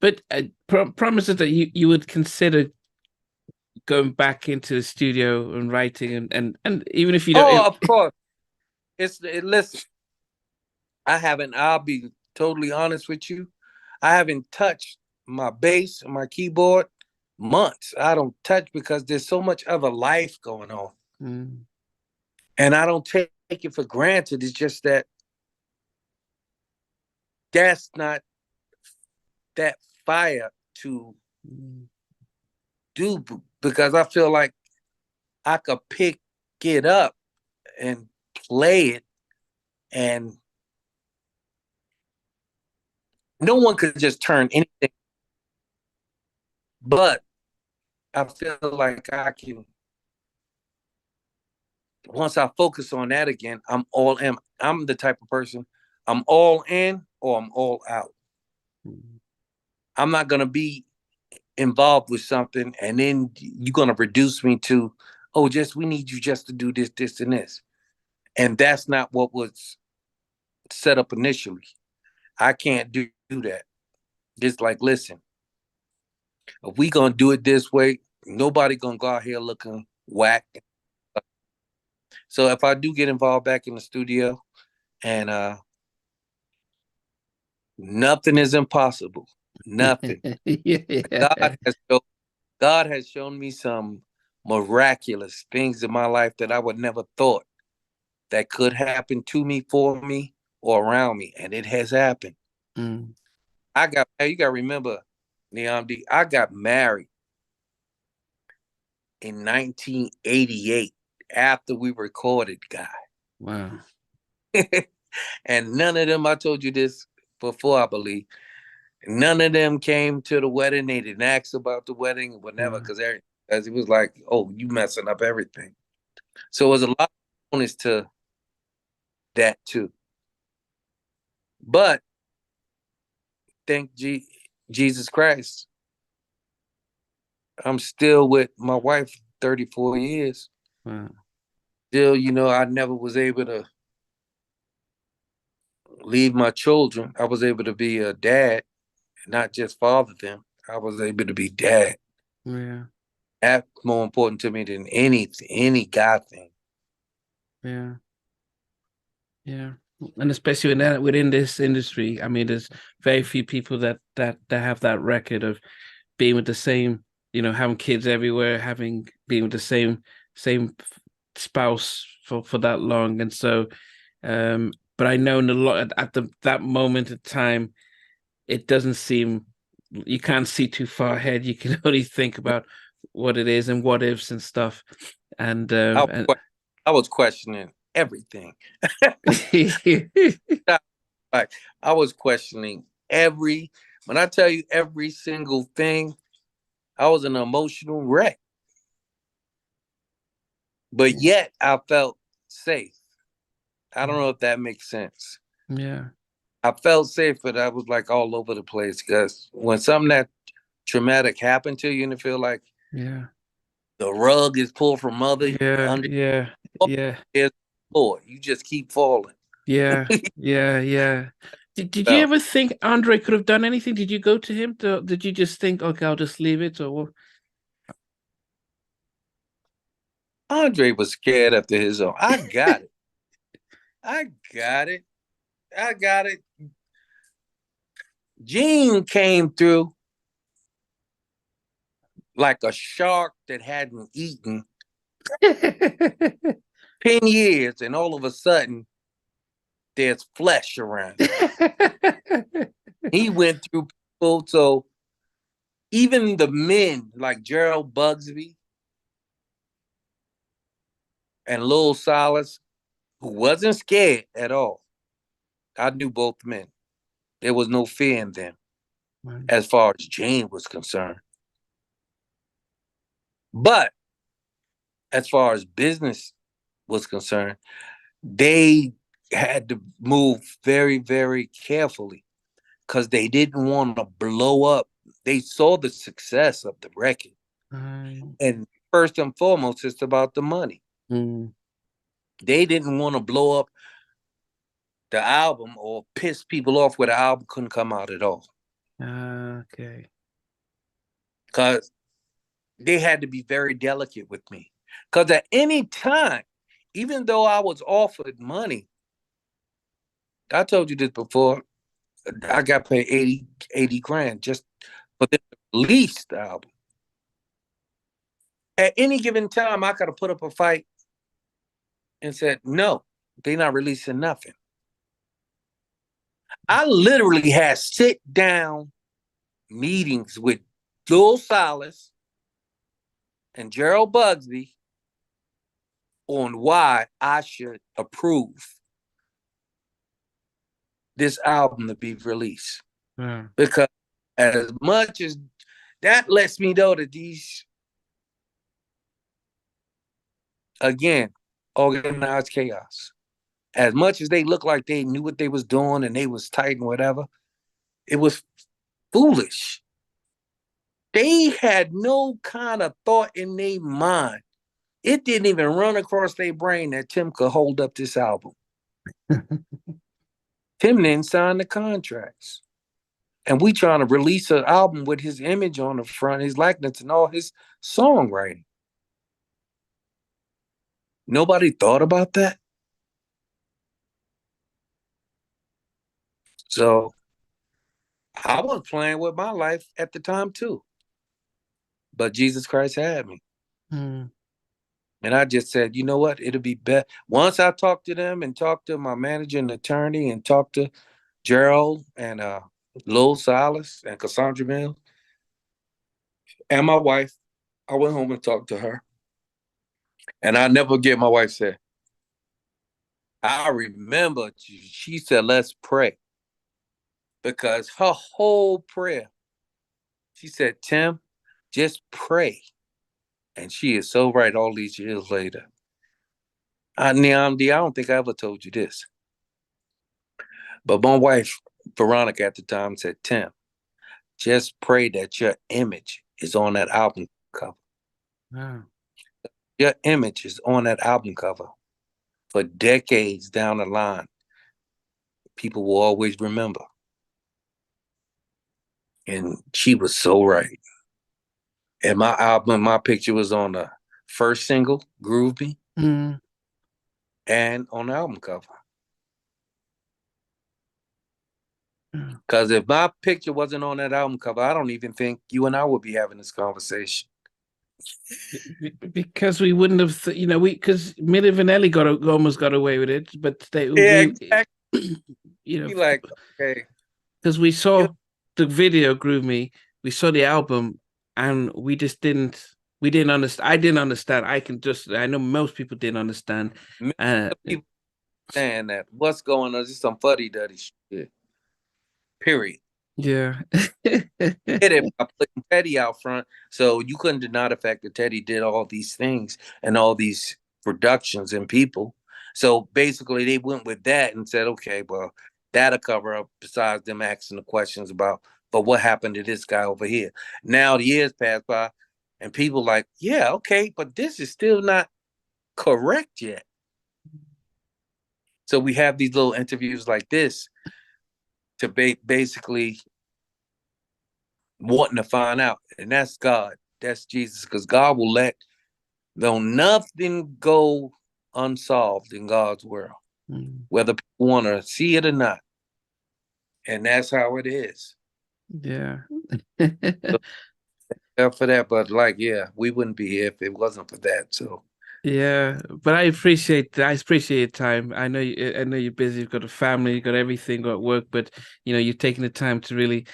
But promises that you would consider going back into the studio and writing and even if you don't Oh, of course. Listen, I'll be totally honest with you. I haven't touched my bass and my keyboard months. I don't touch because there's so much other life going on. Mm, And I don't take it for granted. It's just that that's not that fire to mm, do because I feel like I could pick it up and play it, and no one could just turn anything. But I feel like I can, once I focus on that again, I'm all in. I'm the type of person, I'm all in or I'm all out. mm. I'm not going to be involved with something and then you're going to reduce me to, oh, just we need you just to do this, this, and this. And that's not what was set up initially. I can't do that. It's like, listen, if we gonna do it this way, nobody gonna go out here looking whack. So if I do get involved back in the studio, and nothing is impossible, nothing. God Yeah. has shown, God has shown me some miraculous things in my life that I would never thought that could happen to me, for me, or around me, and it has happened. Mm. You got to remember, Neon D, I got married in 1988 after we recorded Guy. Wow. And none of them, I told you this before, I believe, none of them came to the wedding. They didn't ask about the wedding, whatever, Wow. because as it was like, oh, you messing up everything. So it was a lot of bonus to that too. But thank Jesus Christ, I'm still with my wife 34 years. Wow. Still, I never was able to leave my children. I was able to be a dad, not just father them. I was able to be dad. Yeah. That's more important to me than any God thing. Yeah. Yeah. And especially within this industry, I mean, there's very few people that have that record of being with the same, having kids everywhere, having being with the same spouse for that long. And so but I know in a lot at the that moment of time, it doesn't seem you can't see too far ahead. You can only think about what it is and what ifs and stuff. And I, and I was questioning everything. Like I was questioning when I tell you every single thing, I was an emotional wreck. But yet I felt safe. I don't know if that makes sense. yeah, I felt safe, but I was like all over the place because when something that traumatic happened to you and you feel like yeah, the rug is pulled from yeah, under yeah, yeah, your floor, you just keep falling. yeah, yeah, yeah. Did you Well, ever think Andre could have done anything? Did you go to him? Did you just think, okay, I'll just leave it? Or Andre was scared after his own. I got it. I got it. I got it. Gene came through like a shark that hadn't eaten what? 10 years, and all of a sudden, there's flesh around him. He went through people. So even the men like Gerald Bugsby and Lil Silas, who wasn't scared at all, I knew both men. There was no fear in them as far as Gene was concerned. But as far as business was concerned, they had to move very, very carefully because they didn't want to blow up. They saw the success of the record. And first and foremost, it's about the money. Mm, They didn't want to blow up the album or piss people off where the album couldn't come out at all. Okay. because they had to be very delicate with me. Because at any time, even though I was offered money, I told you this before, I got paid 80 grand just for the release the album. At any given time, I could have put up a fight and said, no, they're not releasing nothing. I literally had sit down meetings with Lil Silas and Gerald Bugsby on why I should approve this album to be released. Yeah. Because as much as that lets me know that these, again, organized chaos, as much as they looked like they knew what they was doing and they was tight and whatever, it was foolish. They had no kind of thought in their mind. It didn't even run across their brain that Tim could hold up this album. Tim didn't sign the contracts. And we trying to release an album with his image on the front, his likeness, and all his songwriting. Nobody thought about that. So I was playing with my life at the time too. But Jesus Christ had me. Mm. And I just said, you know what? It'll be better. Once I talked to them and talked to my manager and attorney and talked to Gerald and Lil Silas and Cassandra Mills and my wife, I went home and talked to her. And I never forget my wife said, I remember she said, let's pray. Because her whole prayer, she said, Tim, just pray. And she is so right all these years later. Niamdi, I don't think I ever told you this. But my wife, Veronica, at the time said, Tim, just pray that your image is on that album cover. Wow. Your image is on that album cover for decades down the line. People will always remember. And she was so right. And my album, my picture was on the first single, Groove Me, Mm. and on the album cover. Yeah. Because if my picture wasn't on that album cover, I don't even think you and I would be having this conversation. Because we wouldn't have, we because Milli Vanilli almost got away with it, but Yeah, we, exactly. you know, Be like, okay, because we you saw know, the video Groove Me, we saw the album, and we didn't understand. I didn't understand. I know most people didn't understand. millions Uh, of people saying that what's going on is some fuddy duddy shit. Period. yeah, Did it by putting Teddy out front, so you couldn't deny the fact that Teddy did all these things and all these productions and people. So basically, they went with that and said, okay, well, that'll cover up. Besides them asking the questions about, but what happened to this guy over here? Now the years pass by, and people like, yeah, okay, but this is still not correct yet. So we have these little interviews like this to basically wanting to find out, and that's God, that's Jesus, because God will let though nothing go unsolved in God's world, Mm. whether people want to see it or not, and that's how it is. Yeah. So, yeah, for that, but like, yeah, we wouldn't be here if it wasn't for that. So Yeah, but I appreciate your time. I know you're busy, you've got a family, you've got everything, got work, but you're taking the time to really,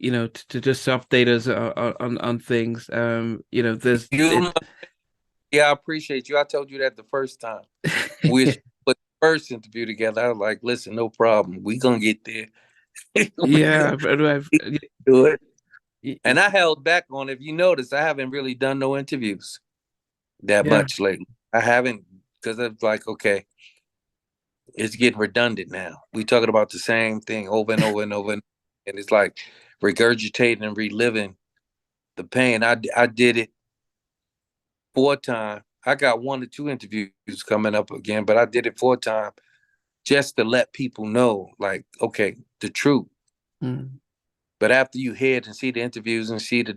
to just update us on things. There's you, it. yeah, I appreciate you. I told you that the first time we put the first interview together. I was like, listen, no problem. We gonna get there. we Yeah, gonna but do it. And I held back on. If you notice, I haven't really done no interviews that yeah. much lately. I haven't because it's like, okay, it's getting redundant now. We talking about the same thing over and over and over, and it's like regurgitating and reliving the pain. I did it 4 times. I got 1 or 2 interviews coming up again, but I did it 4 times just to let people know, like, okay, the truth. Mm. But after you hear it and see the interviews and see the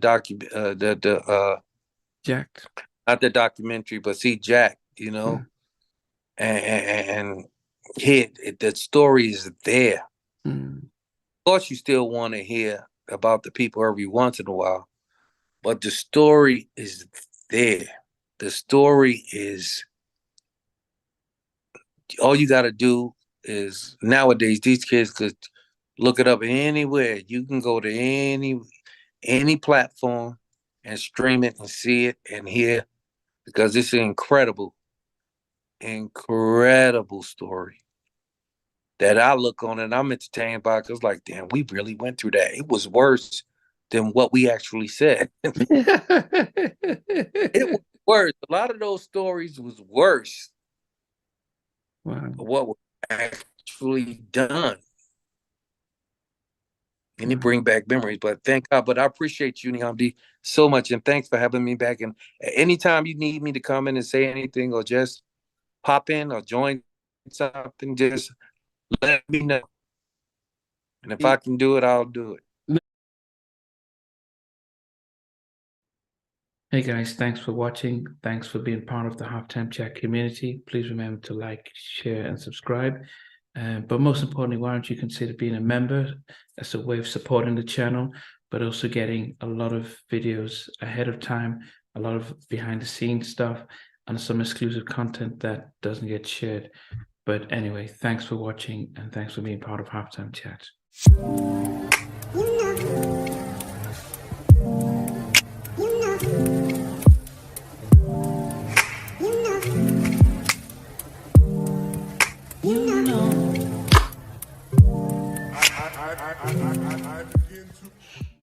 Jack. not the documentary, but see Jack, and hit it, the story is there. Mm. Of course, you still want to hear about the people every once in a while, but the story is there. The story is all you got to do is nowadays these kids could look it up anywhere. You can go to any platform and stream it and see it and hear because it's an incredible story that I look on and I'm entertained by because like, damn, we really went through that. It was worse than what we actually said. It was worse. A lot of those stories was worse Wow. than what was actually done. And it bring back memories. But thank God. But I appreciate you, Niamdi, so much. And thanks for having me back. And anytime you need me to come in and say anything or just pop in or join something, just let me know. And if I can do it, I'll do it. Hey guys, thanks for watching. Thanks for being part of the Halftime Chat community. Please remember to like, share, and subscribe. But most importantly, why don't you consider being a member as a way of supporting the channel, but also getting a lot of videos ahead of time, a lot of behind the scenes stuff, and some exclusive content that doesn't get shared. But anyway, thanks for watching and thanks for being part of Halftime Chat. I begin